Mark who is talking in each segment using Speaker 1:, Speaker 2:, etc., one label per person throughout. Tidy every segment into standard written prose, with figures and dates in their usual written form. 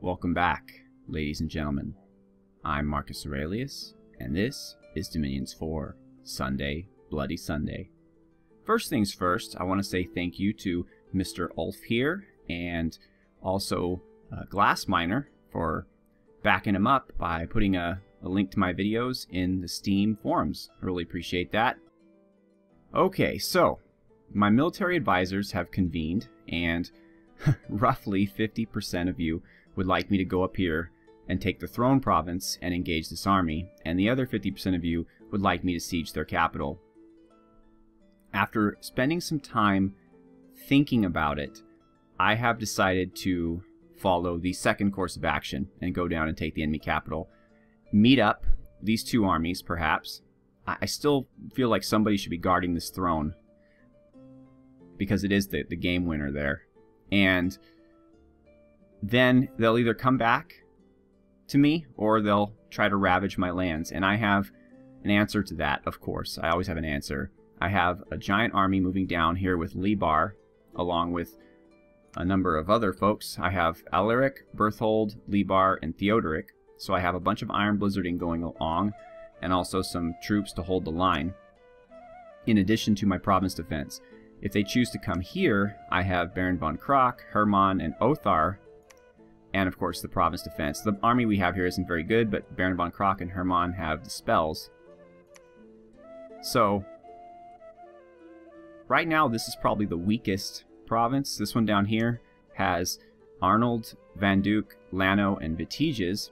Speaker 1: Welcome back, ladies and gentlemen. I'm Marcus Aurelius, and this is Dominions 4, Sunday, Bloody Sunday. First things first, I want to say thank you to Mr. Ulf here, and also Glassminer for backing him up by putting a link to my videos in the Steam forums. I really appreciate that. Okay, so my military advisors have convened, and roughly 50% of you would like me to go up here and take the Throne Province and engage this army, and the other 50% of you would like me to siege their capital. After spending some time thinking about it, I have decided to follow the second course of action and go down and take the enemy capital. Meet up these two armies, perhaps. I still feel like somebody should be guarding this throne, because it is the game winner there. And then they'll either come back to me or they'll try to ravage my lands. And I have an answer to that, of course. I always have an answer. I have a giant army moving down here with Libar, along with a number of other folks. I have Alaric, Berthold, Libar, and Theodoric. So I have a bunch of Iron Blizzarding going along, and also some troops to hold the line, in addition to my province defense. If they choose to come here, I have Baron von Kroch, Hermann, and Othar, and of course the province defense. The army we have here isn't very good, but Baron von Kroch and Hermann have the spells. So, right now this is probably the weakest province. This one down here has Arnold, Van Duke, Lano, and Vitiges.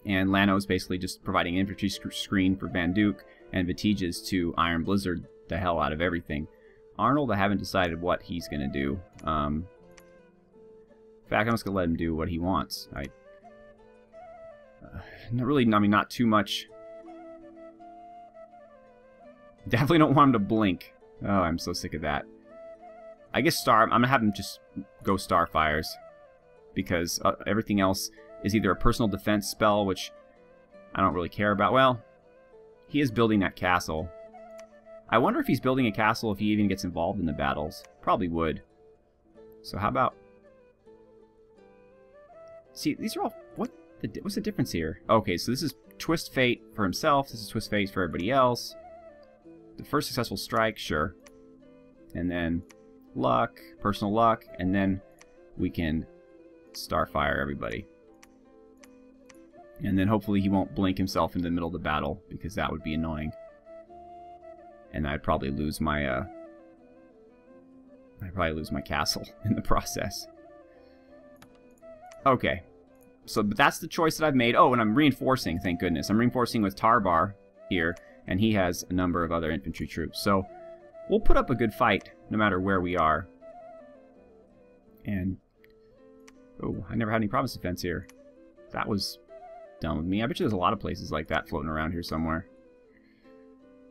Speaker 1: And Lano is basically just providing infantry screen for Van Duke, and Vitiges to Iron Blizzard the hell out of everything. Arnold, I haven't decided what he's going to do. In fact, I'm just going to let him do what he wants. Not too much. Definitely don't want him to blink. Oh, I'm so sick of that. I guess I'm going to have him just go Starfires, because everything else is either a personal defense spell, which I don't really care about. Well, he is building that castle. I wonder if he's building a castle if he even gets involved in the battles. Probably would. So how about... See, these are all... What's the difference here? Okay, so this is Twist Fate for himself. This is Twist Fate for everybody else. The first successful strike, sure. And then luck, personal luck, and then we can Starfire everybody. And then hopefully he won't blink himself in the middle of the battle, because that would be annoying. And I'd probably lose my castle in the process. Okay. So but that's the choice that I've made. Oh, and I'm reinforcing, thank goodness. I'm reinforcing with Tarbar here, and he has a number of other infantry troops. So we'll put up a good fight no matter where we are. And oh, I never had any province defense here. That was done with me. I bet you there's a lot of places like that floating around here somewhere.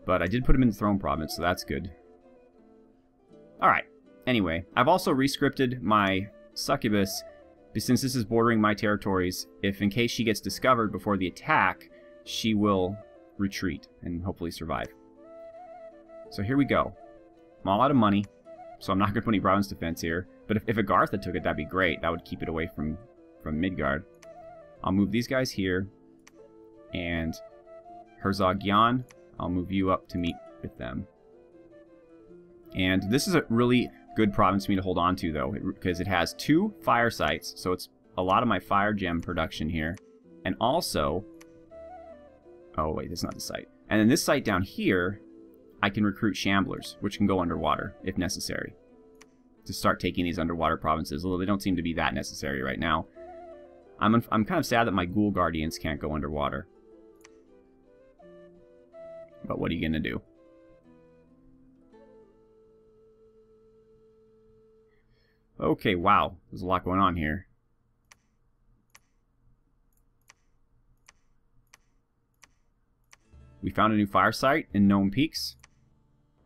Speaker 1: But I did put him in the Throne Province, so that's good. Alright. Anyway, I've also rescripted my succubus, since this is bordering my territories. If in case she gets discovered before the attack, she will retreat and hopefully survive. So here we go. I'm all out of money, so I'm not going to put any province defense here. But if Agartha took it, that'd be great. That would keep it away from Midgard. I'll move these guys here, and Herzog Jan, I'll move you up to meet with them. And this is a really good province for me to hold on to, though, because it has 2 fire sites, so it's a lot of my fire gem production here. And also... Oh, wait, that's not the site. And then this site down here, I can recruit Shamblers, which can go underwater, if necessary, to start taking these underwater provinces, although they don't seem to be that necessary right now. I'm kind of sad that my Ghoul Guardians can't go underwater. But what are you going to do? Okay, wow. There's a lot going on here. We found a new fire site in Gnome Peaks.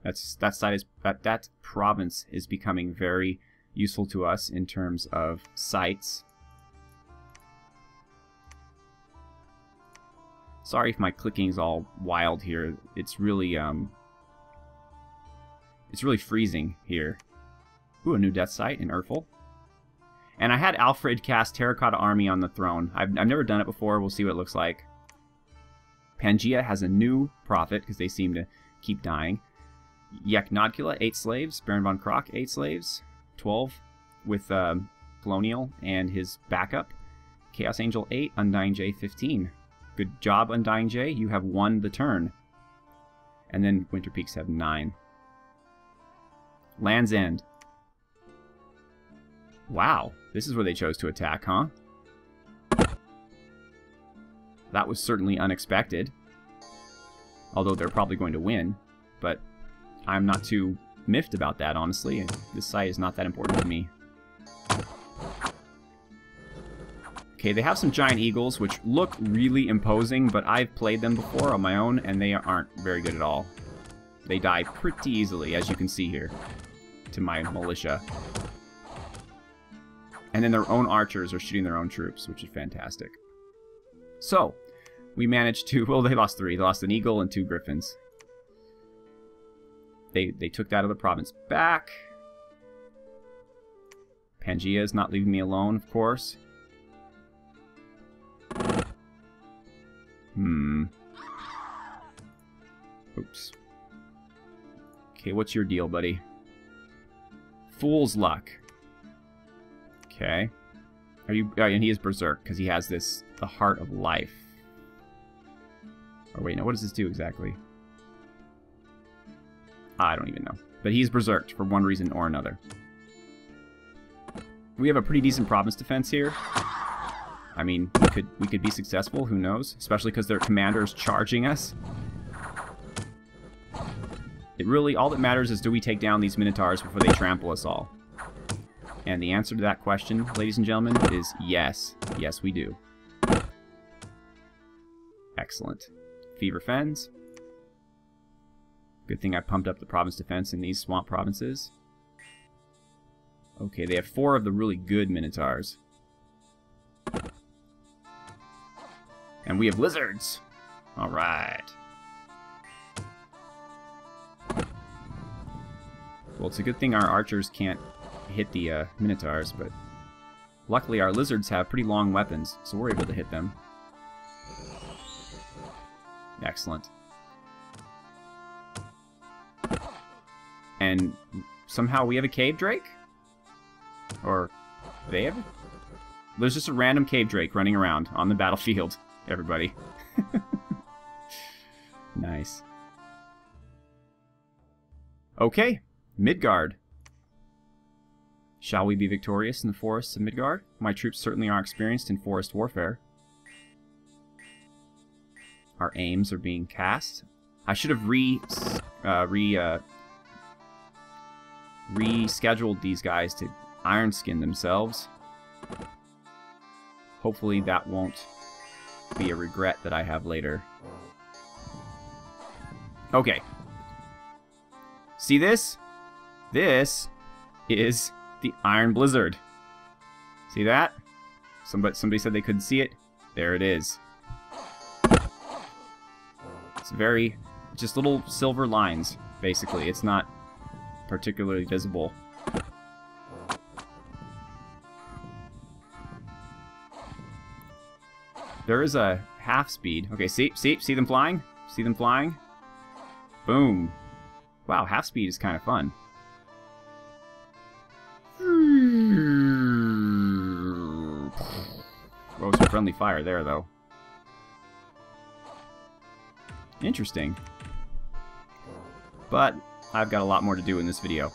Speaker 1: That province is becoming very useful to us in terms of sites. Sorry if my clicking's all wild here. It's really freezing here. Ooh, a new death site in Urfel. And I had Alfred cast Terracotta Army on the throne. I've never done it before. We'll see what it looks like. Pangea has a new prophet, because they seem to keep dying. Yaknodkula, 8 slaves. Baron von Krock, 8 slaves. 12 with Colonial and his backup. Chaos Angel, 8. Undying J, 15. Good job, Undying J. You have won the turn. And then Winter Peaks have 9. Land's End. Wow, this is where they chose to attack, huh? That was certainly unexpected. Although they're probably going to win. But I'm not too miffed about that, honestly. This site is not that important to me. Okay, they have some giant eagles, which look really imposing, but I've played them before on my own, and they aren't very good at all. They die pretty easily, as you can see here, to my militia. And then their own archers are shooting their own troops, which is fantastic. So, we managed to... Well, they lost 3. They lost an eagle and 2 griffins. They took that other province back. Pangea is not leaving me alone, of course. Oops. Okay, what's your deal, buddy? Fool's Luck. Okay. Are you... Oh, and he is Berserk, because he has this... The Heart of Life. Or wait, no, what does this do exactly? I don't even know. But he's Berserked for one reason or another. We have a pretty decent province defense here. I mean, we could be successful, who knows? Especially because their commander is charging us. It really, all that matters is do we take down these Minotaurs before they trample us all? And the answer to that question, ladies and gentlemen, is yes. Yes, we do. Excellent. Fever Fens. Good thing I pumped up the province defense in these swamp provinces. Okay, they have 4 of the really good Minotaurs. And we have lizards! Alright. Well, it's a good thing our archers can't hit the Minotaurs, but luckily our lizards have pretty long weapons, so we're able to hit them. Excellent. And somehow we have a cave drake? Or they have? There's just a random cave drake running around on the battlefield, everybody. Nice. Okay, Midgard. Shall we be victorious in the forests of Midgard? My troops certainly are experienced in forest warfare. Our aims are being cast. I should have rescheduled these guys to iron skin themselves. Hopefully that won't be a regret that I have later. Okay. See this? This is the Iron Blizzard. See that? Somebody said they couldn't see it. There it is. It's very... just little silver lines, basically. It's not particularly visible. There is a half speed. Okay, see them flying? See them flying? Boom. Wow, half speed is kind of fun. Oh, some friendly fire there, though. Interesting. But I've got a lot more to do in this video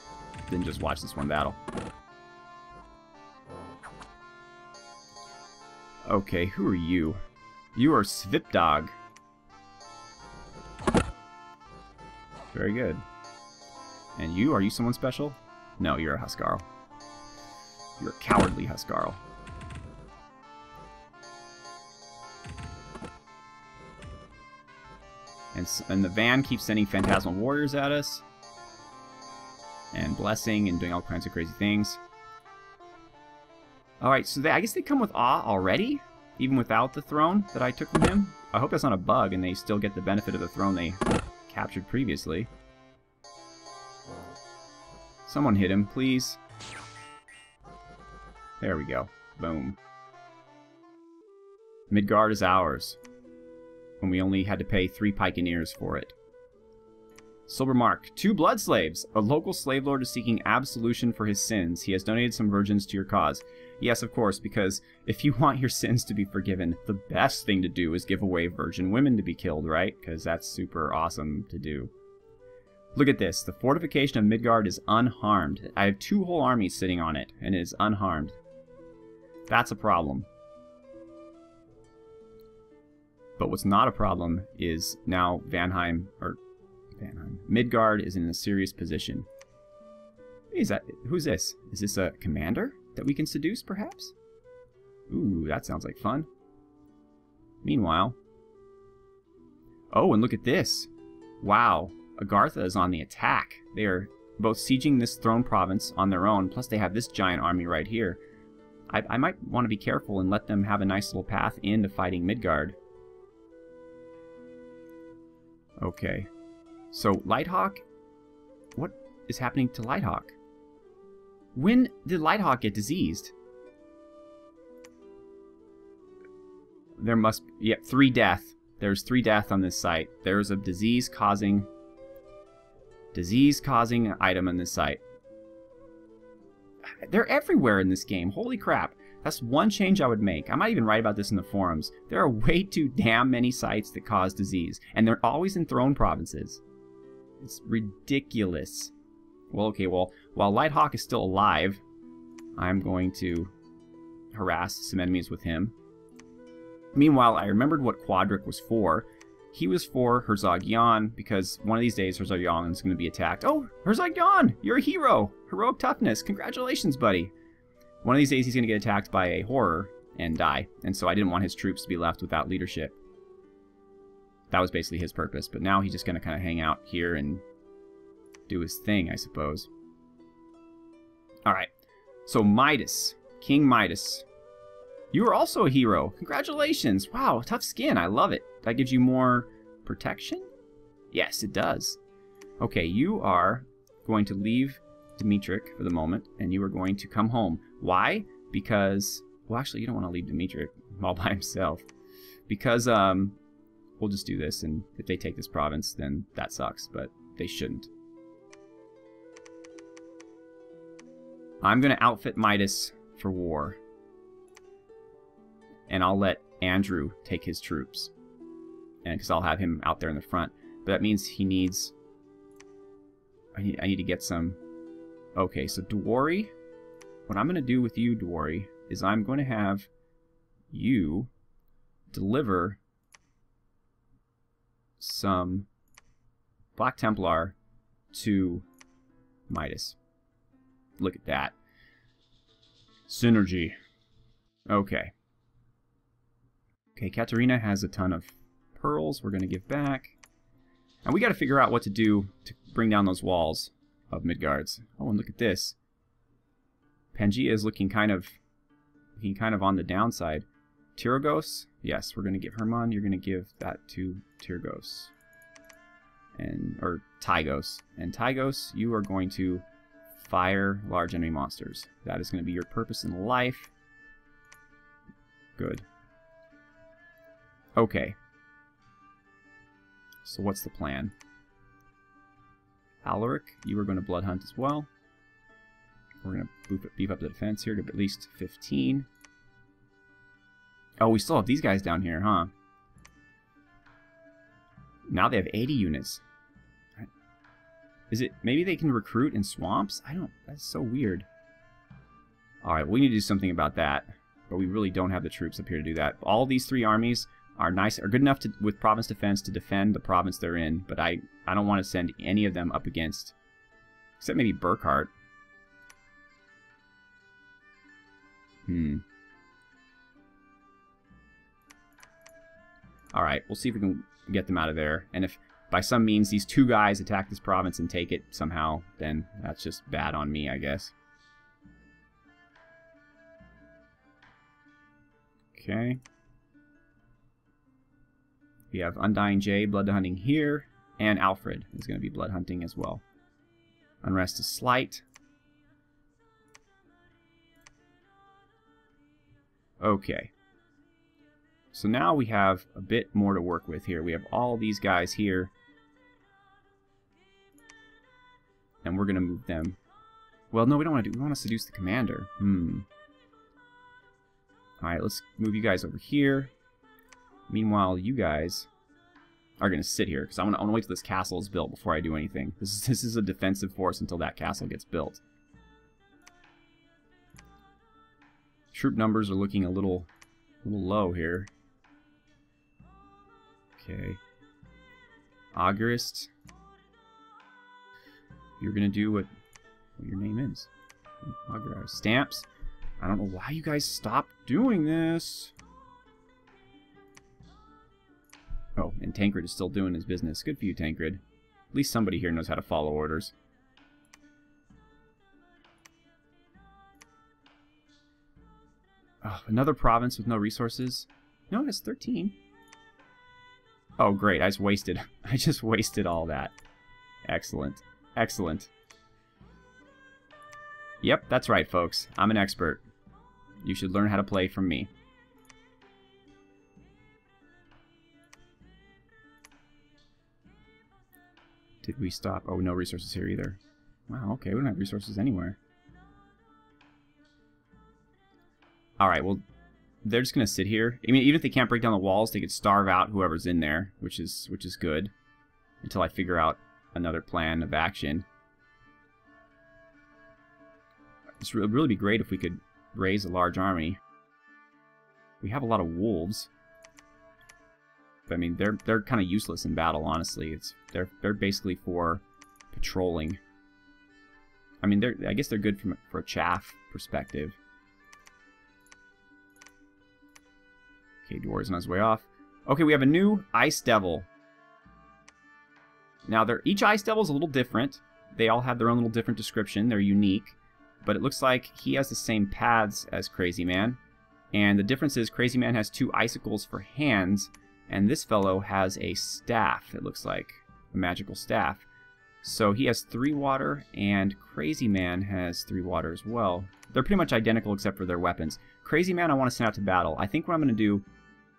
Speaker 1: than just watch this one battle. Okay, who are you? You are Svipdog. Very good. And you, are you someone special? No, you're a Huskarl. You're a cowardly Huskarl. And the van keeps sending phantasmal warriors at us. And blessing and doing all kinds of crazy things. Alright, so I guess they come with awe already? Even without the throne that I took from him? I hope that's not a bug and they still get the benefit of the throne they captured previously. Someone hit him, please. There we go. Boom. Midgard is ours. When we only had to pay 3 pikeneers for it. Silvermark. 2 blood slaves. A local slave lord is seeking absolution for his sins. He has donated some virgins to your cause. Yes, of course, because if you want your sins to be forgiven, the best thing to do is give away virgin women to be killed, right? Because that's super awesome to do. Look at this. The fortification of Midgard is unharmed. I have 2 whole armies sitting on it, and it is unharmed. That's a problem. But what's not a problem is now Midgard is in a serious position. Who's this? Is this a commander that we can seduce, perhaps? Ooh, that sounds like fun. Meanwhile... Oh, and look at this. Wow, Agartha is on the attack. They are both sieging this throne province on their own, plus they have this giant army right here. I might want to be careful and let them have a nice little path into fighting Midgard. Okay. So, Lighthawk? What is happening to Lighthawk? When did Lighthawk get diseased? There must... Yep, 3 death. There's 3 death on this site. There's a disease-causing item on this site. They're everywhere in this game. Holy crap. That's one change I would make. I might even write about this in the forums. There are way too damn many sites that cause disease, and they're always in throne provinces. It's ridiculous. Well, okay, well, while Lighthawk is still alive, I'm going to harass some enemies with him. Meanwhile, I remembered what Quadric was for. He was for Herzog Jan, because one of these days Herzog Jan is going to be attacked. Oh, Herzog Jan! You're a hero! Heroic toughness! Congratulations, buddy! One of these days he's going to get attacked by a horror and die, and so I didn't want his troops to be left without leadership. That was basically his purpose, but now he's just going to kind of hang out here and do his thing, I suppose. Alright, so Midas. King Midas. You are also a hero. Congratulations. Wow, tough skin. I love it. That gives you more protection? Yes, it does. Okay, you are going to leave Dimitrik for the moment, and you are going to come home. Why? Because... Well, actually, you don't want to leave Dimitrik all by himself. Because, we'll just do this, and if they take this province, then that sucks, but they shouldn't. I'm going to outfit Midas for war. And I'll let Andrew take his troops. And because I'll have him out there in the front. But that means he needs... I need to get some... Okay, so Dwari... What I'm going to do with you, Dwari, is I'm going to have you deliver some Black Templar to Midas. Look at that. Synergy. Okay. Okay, Katarina has a ton of pearls we're going to give back. And we got to figure out what to do to bring down those walls of Midgard's. Oh, and look at this. Pangea is looking kind of on the downside. Tyrgos? Yes, we're going to give Herman. You're going to give that to Tyrgos. Or Tygos. And Tygos, you are going to fire large enemy monsters. That is going to be your purpose in life. Good. Okay. So what's the plan? Alaric, you are going to blood hunt as well. We're going to beef up the defense here to at least 15. Oh, we still have these guys down here, huh? Now they have 80 units. Is it... Maybe they can recruit in swamps? I don't... That's so weird. Alright, we need to do something about that. But we really don't have the troops up here to do that. All these 3 armies are good enough to, with province defense to defend the province they're in. But I don't want to send any of them up against... Except maybe Burkhart. Alright, we'll see if we can get them out of there. And if by some means these 2 guys attack this province and take it somehow, then that's just bad on me, I guess. Okay. We have Undying J blood hunting here, and Alfred is going to be blood hunting as well. Unrest is slight. Okay. So now we have a bit more to work with here. We have all these guys here. And we're going to move them. Well, no, we don't want to do... We want to seduce the commander. Alright, let's move you guys over here. Meanwhile, you guys are going to sit here, because I want to wait till this castle is built before I do anything. This is a defensive force until that castle gets built. Troop numbers are looking a little low here. Okay. Augurist. You're going to do what your name is. Augurist. Stamps. I don't know why you guys stopped doing this. Oh, and Tancred is still doing his business. Good for you, Tancred. At least somebody here knows how to follow orders. Oh, another province with no resources. No, it's 13. Oh, great. I just wasted all that. Excellent. Excellent. Yep, that's right, folks. I'm an expert. You should learn how to play from me. Did we stop? Oh, no resources here either. Wow, okay. We don't have resources anywhere. Alright, well, they're just going to sit here. I mean, even if they can't break down the walls, they could starve out whoever's in there, which is good. Until I figure out another plan of action. This would really be great if we could raise a large army. We have a lot of wolves. But, I mean, they're kind of useless in battle, honestly. They're basically for patrolling. I mean, I guess they're good for a chaff perspective. Okay, Dwarves on his way off. Okay, we have a new Ice Devil. Now, each Ice Devil is a little different. They all have their own little different description. They're unique. But it looks like he has the same paths as Crazy Man. And the difference is Crazy Man has 2 icicles for hands. And this fellow has a staff, it looks like. A magical staff. So he has 3 water, and Crazy Man has 3 water as well. They're pretty much identical except for their weapons. Crazy Man I want to send out to battle. I think what I'm going to do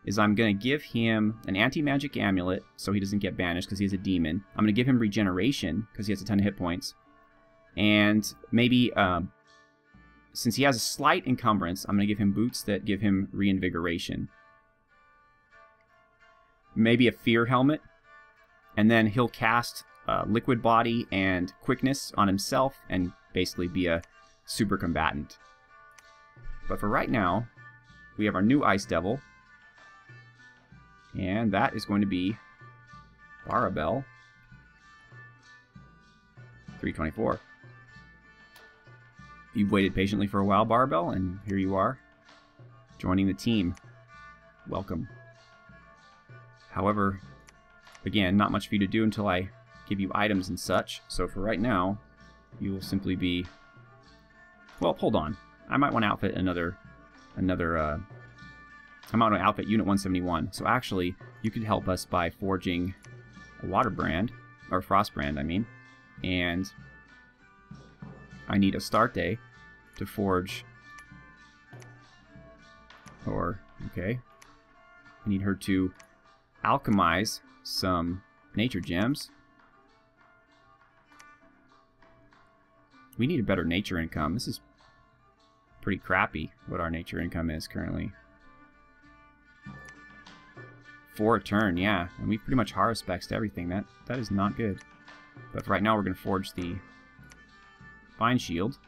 Speaker 1: is I'm going to give him an anti-magic amulet so he doesn't get banished because he's a demon. I'm going to give him regeneration because he has a ton of hit points. And maybe, since he has a slight encumbrance, I'm going to give him boots that give him reinvigoration. Maybe a fear helmet. And then he'll cast liquid body and quickness on himself and basically be a super combatant. But for right now, we have our new Ice Devil. And that is going to be Barabel. 324. You've waited patiently for a while, Barabel, and here you are, joining the team. Welcome. However, again, not much for you to do until I give you items and such. So for right now, you will simply be... Well, hold on. I might want to outfit I might want to outfit Unit 171. So actually, you could help us by forging a water brand, or frost brand, I mean. And I need Astarte to forge... okay. I need her to alchemize some nature gems. We need a better nature income. This is pretty crappy what our nature income is currently. 4 a turn, yeah. And we pretty much Hara-spexed everything. That is not good. But for right now we're going to forge the Vine Shield.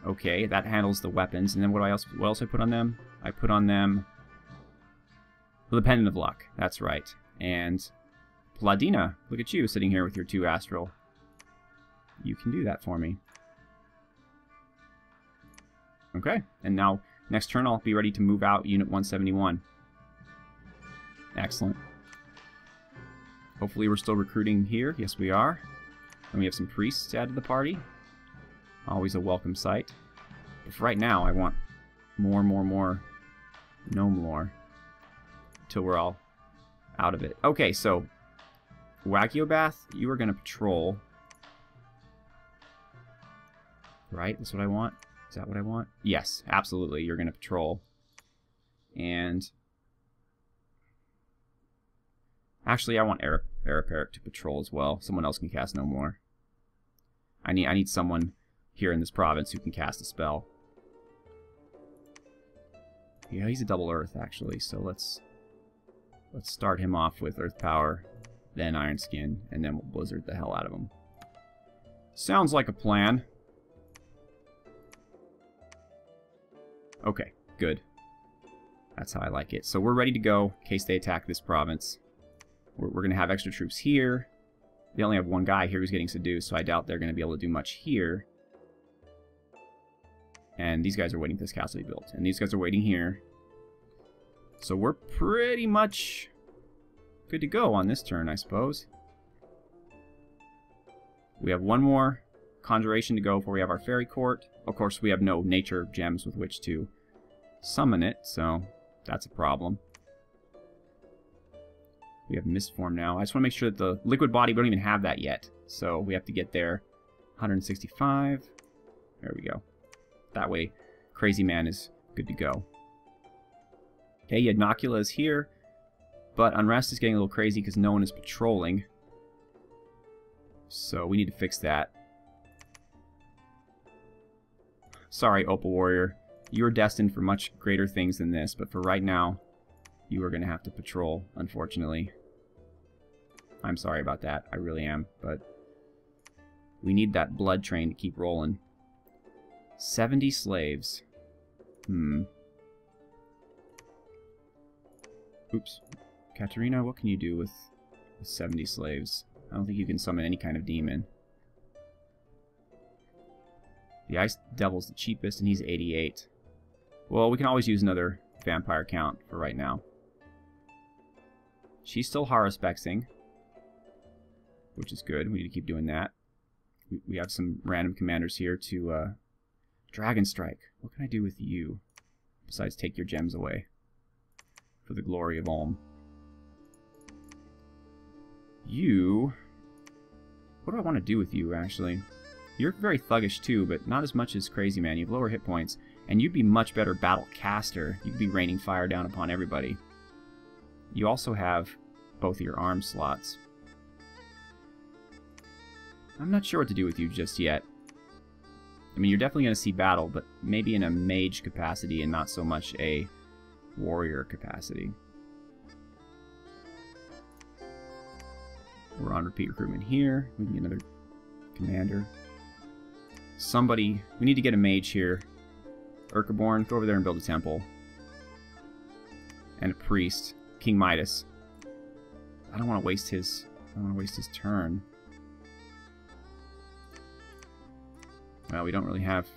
Speaker 1: Okay, that handles the weapons. And then what else I put on them? I put on them the Pendant of Luck. That's right. And Pladina, look at you sitting here with your 2 Astral. You can do that for me. Okay, and now next turn I'll be ready to move out Unit 171. Excellent. Hopefully we're still recruiting here. Yes, we are. And we have some priests to add to the party. Always a welcome sight. But for right now, I want more gnome lore. Until we're all out of it. Okay, so Wagiobath, you are going to patrol. Right? That's what I want? Is that what I want? Yes, absolutely. You're going to patrol. And actually, I want Araperic to patrol as well. Someone else can cast no more. I need someone here in this province who can cast a spell. Yeah, he's a double earth actually, so let's start him off with earth power, then iron skin, and then we'll blizzard the hell out of him. Sounds like a plan. Okay, good. That's how I like it. So we're ready to go in case they attack this province. We're going to have extra troops here. They only have one guy here who's getting seduced, so I doubt they're going to be able to do much here. And these guys are waiting for this castle to be built. And these guys are waiting here. So we're pretty much good to go on this turn, I suppose. We have one more conjuration to go before we have our fairy court. Of course, we have no nature gems with which to summon it, so that's a problem. We have mist form now. I just want to make sure that the liquid body, we don't even have that yet. So we have to get there. 165. There we go. That way, Crazy Man is good to go. Okay, Yadnocula is here. But Unrest is getting a little crazy because no one is patrolling. So we need to fix that. Sorry, Opal Warrior. You are destined for much greater things than this, but for right now, you are going to have to patrol, unfortunately. I'm sorry about that. I really am, but we need that blood train to keep rolling. 70 slaves. Oops. Katarina, what can you do with 70 slaves? I don't think you can summon any kind of demon. The Ice Devil's the cheapest, and he's 88. Well, we can always use another vampire count for right now. She's still Hara-spexing, which is good. We need to keep doing that. We have some random commanders here to Dragon Strike. What can I do with you besides take your gems away for the glory of Ulm? You... What do I want to do with you, actually? You're very thuggish too, but not as much as Crazy Man. You have lower hit points, and you'd be much better battle caster. You'd be raining fire down upon everybody. You also have both of your arm slots. I'm not sure what to do with you just yet. I mean, you're definitely going to see battle, but maybe in a mage capacity and not so much a warrior capacity. We're on repeat recruitment here. We can get another commander. Somebody... We need to get a mage here. Urkaborn, go over there and build a temple. And a priest. King Midas. I don't want to waste his... I don't want to waste his turn. Well, we don't really have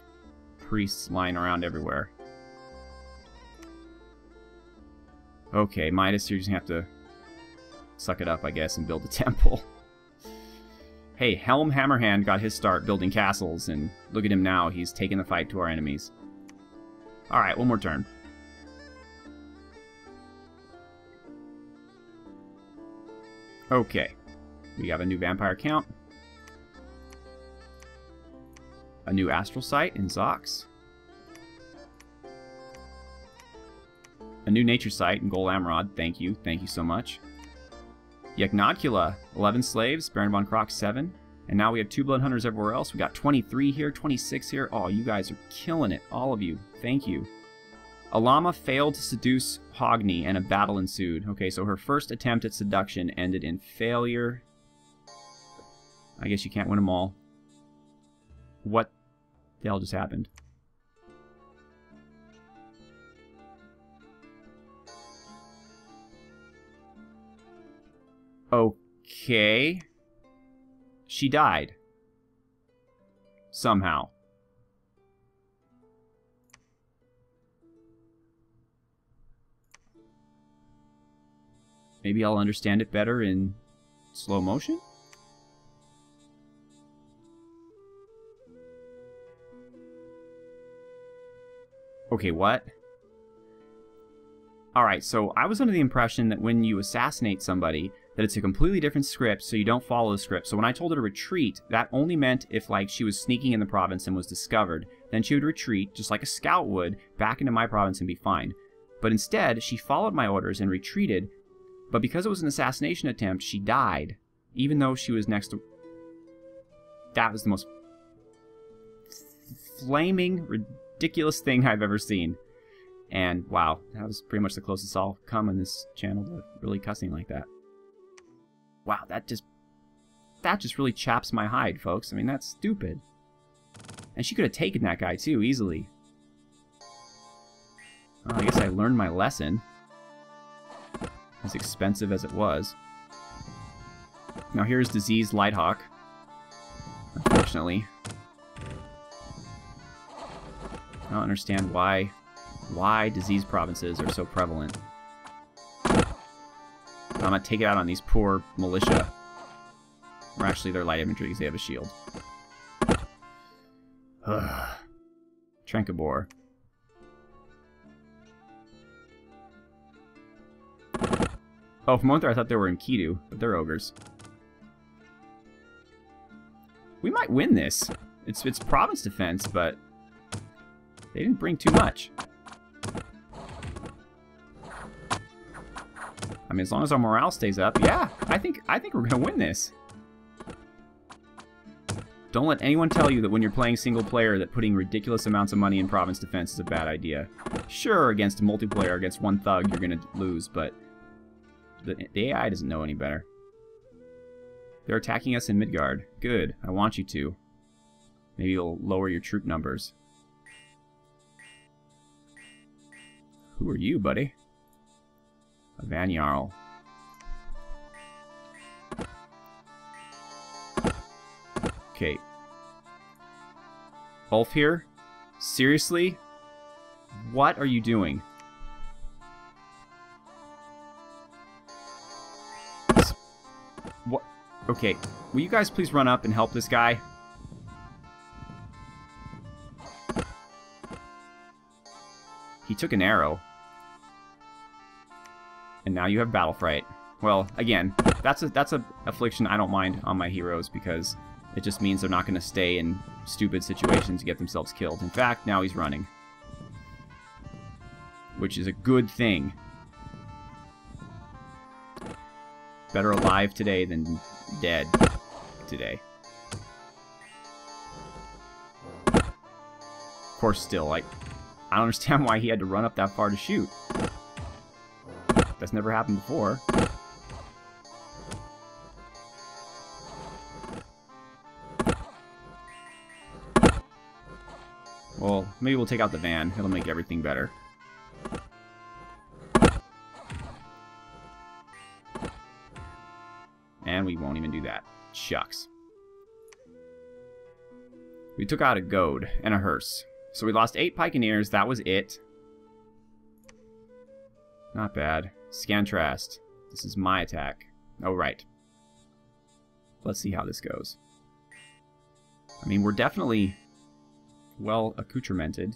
Speaker 1: priests lying around everywhere. Okay, Midas, you're just going to have to suck it up, I guess, and build a temple. Hey, Helm Hammerhand got his start building castles, and look at him now. He's taking the fight to our enemies. Alright, one more turn. Okay. We have a new vampire count. A new astral sight in Zox. A new nature sight in Gol Amrod. Thank you. Thank you so much. Yadnocula, 11 slaves. Baron von Krock, 7. And now we have 2 blood hunters everywhere else. We got 23 here, 26 here. Oh, you guys are killing it. All of you. Thank you. Alama failed to seduce Hogni, and a battle ensued. Okay, so her first attempt at seduction ended in failure. I guess you can't win them all. What the hell just happened? Okay. She died. Somehow. Maybe I'll understand it better in slow motion? Okay, what? Alright, so I was under the impression that when you assassinate somebody, that it's a completely different script, so you don't follow the script. So when I told her to retreat, that only meant if, like, she was sneaking in the province and was discovered, then she would retreat, just like a scout would, back into my province and be fine. But instead, she followed my orders and retreated. But because it was an assassination attempt, she died. Even though she was next to... That was the most flaming, ridiculous thing I've ever seen. And, wow, that was pretty much the closest I'll come in this channel to really cussing like that. Wow, that just really chaps my hide, folks. I mean, that's stupid. And she could have taken that guy, too, easily. Well, I guess I learned my lesson. As expensive as it was. Now here's diseased Lighthawk. Unfortunately. I don't understand why disease provinces are so prevalent. I'm gonna take it out on these poor militia. Or actually, they're light infantry because they have a shield. Trenkabor. Oh, for a moment there I thought they were in Kidu, but they're ogres. We might win this. It's province defense, but they didn't bring too much. I mean, as long as our morale stays up, yeah, I think we're gonna win this. Don't let anyone tell you that when you're playing single player that putting ridiculous amounts of money in province defense is a bad idea. Sure, against a multiplayer, against one thug, you're gonna lose, but the AI doesn't know any better. They're attacking us in Midgard. Good. I want you to. Maybe you'll lower your troop numbers. Who are you, buddy? A Van Jarl. Okay. Ulf here? Seriously? What are you doing? What? Okay, will you guys please run up and help this guy? He took an arrow. And now you have battle fright. Well, again, that's a affliction I don't mind on my heroes because it just means they're not going to stay in stupid situations to get themselves killed. In fact, now he's running. Which is a good thing. Better alive today than dead today. Of course, still, I don't understand why he had to run up that far to shoot. That's never happened before. Well, maybe we'll take out the van. It'll make everything better. And we won't even do that. Shucks. We took out a goad and a hearse. So we lost 8 pikeneers. That was it. Not bad. Scantrast. This is my attack. Oh, right. Let's see how this goes. I mean, we're definitely well accoutramented.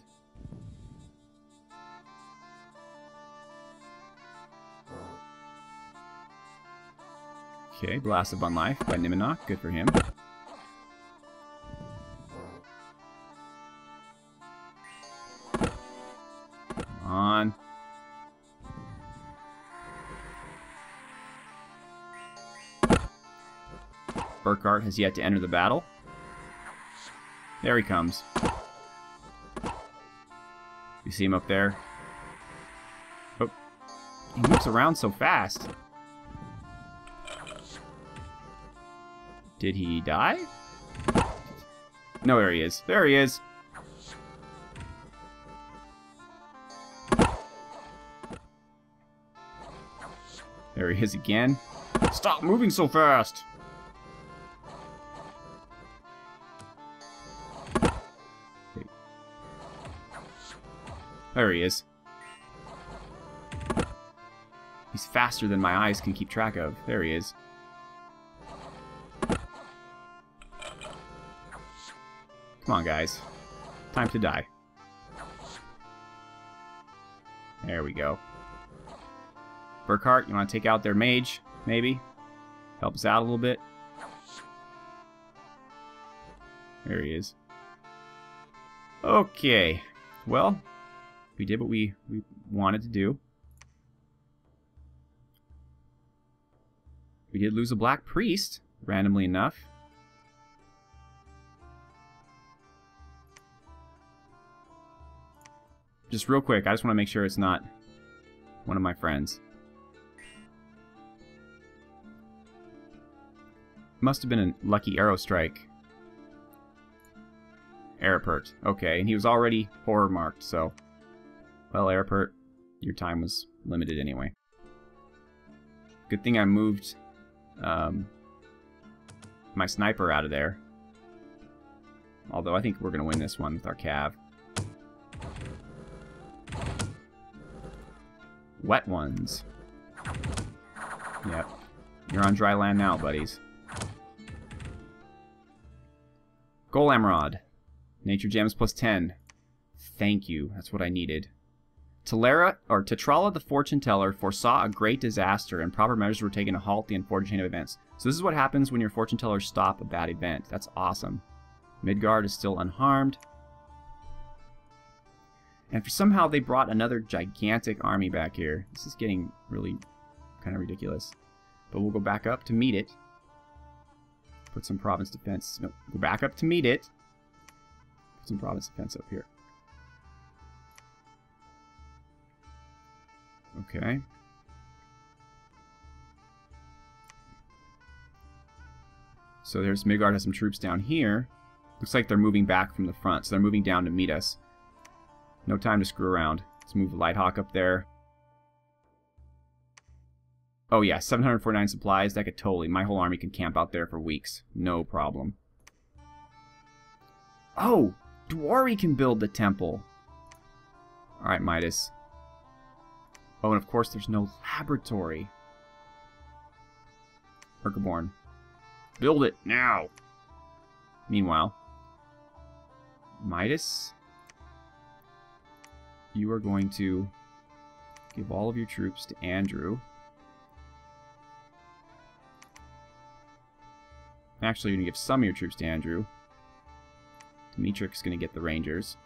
Speaker 1: Okay, Blast of Unlife by Niminok. Good for him. Come on. Burkhart has yet to enter the battle. There he comes. You see him up there? Oh. He moves around so fast. Did he die? No, there he is. There he is. There he is again. Stop moving so fast! There he is. He's faster than my eyes can keep track of. There he is. Come on, guys. Time to die. There we go. Burkhart, you want to take out their mage? Maybe? Help us out a little bit? There he is. Okay. Well, We did what we wanted to do. We did lose a black priest, randomly enough. Just real quick, I just want to make sure it's not one of my friends. Must have been a lucky arrow strike. Arapert. Okay, and he was already horror marked, so... Well, Arapert, your time was limited anyway. Good thing I moved my sniper out of there. Although I think we're going to win this one with our cav. Wet ones. Yep. You're on dry land now, buddies. Golem Rod. Nature Gems plus 10. Thank you. That's what I needed. Tetrala the Fortune Teller foresaw a great disaster, and proper measures were taken to halt the unfortunate chain of events. So this is what happens when your Fortune Tellers stop a bad event. That's awesome. Midgard is still unharmed. And somehow they brought another gigantic army back here. This is getting really kind of ridiculous. But we'll go back up to meet it. Put some province defense. No, go back up to meet it. Put some province defense up here. Okay. So there's Midgard has some troops down here. Looks like they're moving back from the front, so they're moving down to meet us. No time to screw around. Let's move the Lighthawk up there. Oh yeah, 749 supplies. That could totally... My whole army can camp out there for weeks. No problem. Oh! Dwari can build the temple. Alright, Midas. Oh, and of course there's no laboratory. Urkaborn. Build it now! Meanwhile, Midas, you are going to give all of your troops to Andrew. Actually, you're going to give some of your troops to Andrew. Dimitrik's going to get the Rangers.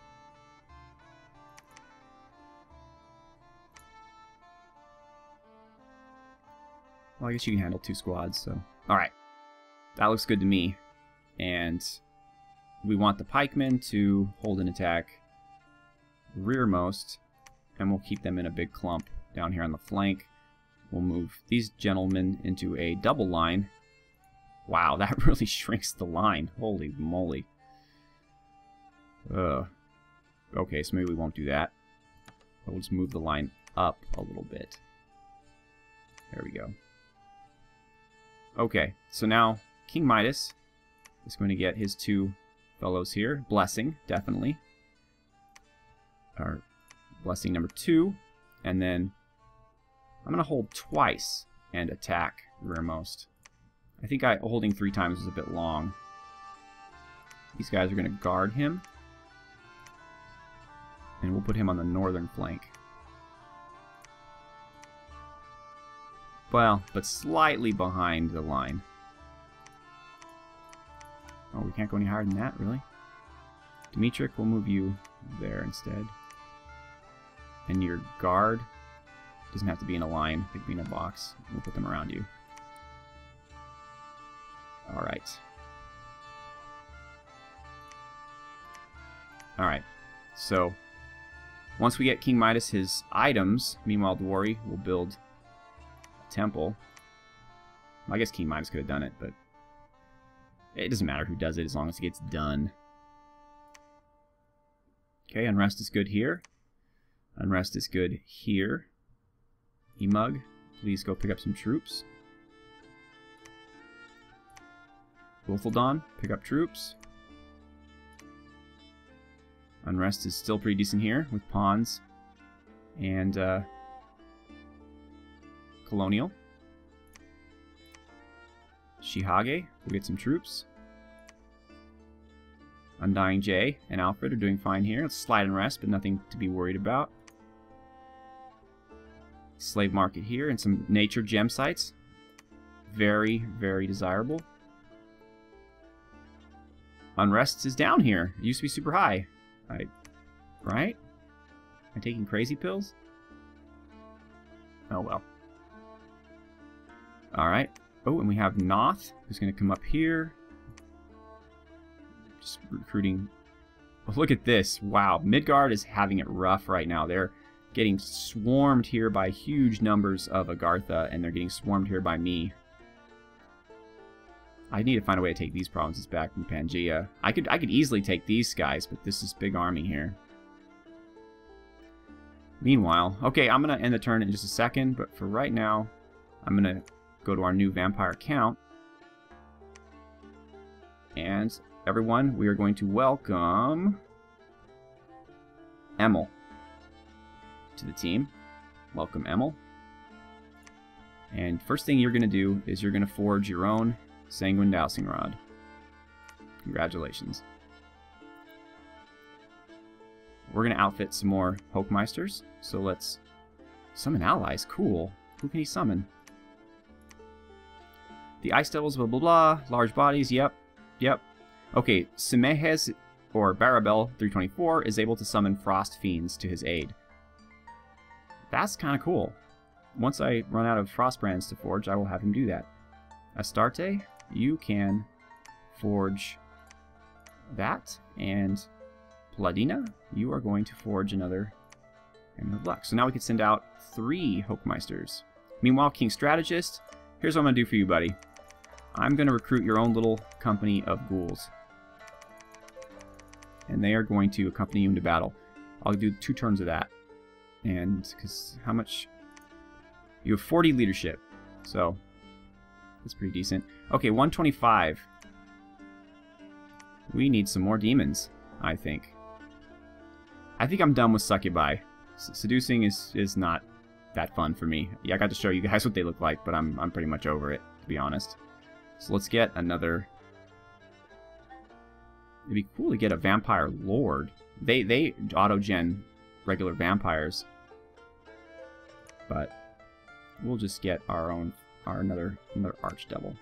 Speaker 1: Well, I guess you can handle 2 squads, so... Alright. That looks good to me. And we want the pikemen to hold an attack rearmost, and we'll keep them in a big clump down here on the flank. We'll move these gentlemen into a double line. Wow, that really shrinks the line. Holy moly. Okay, so maybe we won't do that. But we'll just move the line up a little bit. There we go. Okay, so now King Midas is going to get his 2 fellows here. Blessing, definitely. Or blessing number 2. And then I'm going to hold twice and attack rearmost. I think holding 3 times is a bit long. These guys are going to guard him. And we'll put him on the northern flank. Well, but slightly behind the line. Oh, we can't go any higher than that, really? Dimitrik, we'll move you there instead. And your guard doesn't have to be in a line. They can be in a box. We'll put them around you. Alright. Alright. So, once we get King Midas his items, meanwhile Dwari will build a temple. Well, I guess King Midas could have done it, but it doesn't matter who does it as long as it gets done. Okay, Unrest is good here. Unrest is good here. Emug, please go pick up some troops. Wolfildon, pick up troops. Unrest is still pretty decent here with pawns and Colonial. Shihage, we'll get some troops. Undying Jay and Alfred are doing fine here. It's Slide and Rest, but nothing to be worried about. Slave Market here and some nature gem sites. Very, very desirable. Unrest is down here. It used to be super high. Right? I taking crazy pills? Oh well. Alright. Oh, and we have Noth, who's going to come up here. Just recruiting. Oh, look at this. Wow. Midgard is having it rough right now. They're getting swarmed here by huge numbers of Agartha, and they're getting swarmed here by me. I need to find a way to take these provinces back from Pangaea. I could easily take these guys, but this is big army here. Meanwhile, okay, I'm going to end the turn in just a second, but for right now, I'm going to go to our new vampire count. And everyone, we are going to welcome Emil to the team. Welcome, Emil. And first thing you're going to do is you're going to forge your own Sanguine Dowsing Rod. Congratulations. We're going to outfit some more Hochmeisters. So let's summon allies. Cool. Who can he summon? The Ice Devils, blah, blah, blah. Large bodies. Yep. Yep. Okay. Simehes, or Barabel 324, is able to summon Frost Fiends to his aid. That's kind of cool. Once I run out of Frost Brands to forge, I will have him do that. Astarte, you can forge that, and Pladina, you are going to forge another Hammer of Luck. So now we can send out 3 Hochmeisters. Meanwhile, King Strategist, here's what I'm going to do for you, buddy. I'm going to recruit your own little company of ghouls. And they are going to accompany you into battle. I'll do 2 turns of that. And, because how much? You have 40 leadership. So, that's pretty decent. Okay, 125. We need some more demons, I think. I think I'm done with succubi. Seducing is not that fun for me. Yeah, I got to show you guys what they look like, but I'm pretty much over it, to be honest. So let's get another. It'd be cool to get a vampire lord. They auto-gen regular vampires, but we'll just get our own another archdevil.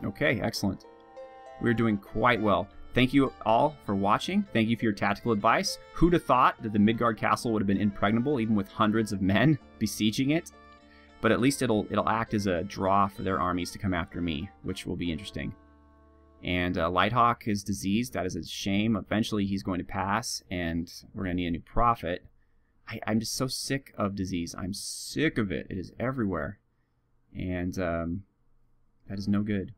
Speaker 1: Okay, excellent. We're doing quite well. Thank you all for watching. Thank you for your tactical advice. Who'd have thought that the Midgard castle would have been impregnable, even with hundreds of men besieging it? But at least it'll act as a draw for their armies to come after me, which will be interesting. And Lighthawk is diseased. That is a shame. Eventually he's going to pass, and we're going to need a new prophet. I'm just so sick of disease. I'm sick of it. It is everywhere. And that is no good.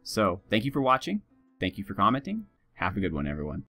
Speaker 1: So, thank you for watching. Thank you for commenting. Have a good one, everyone.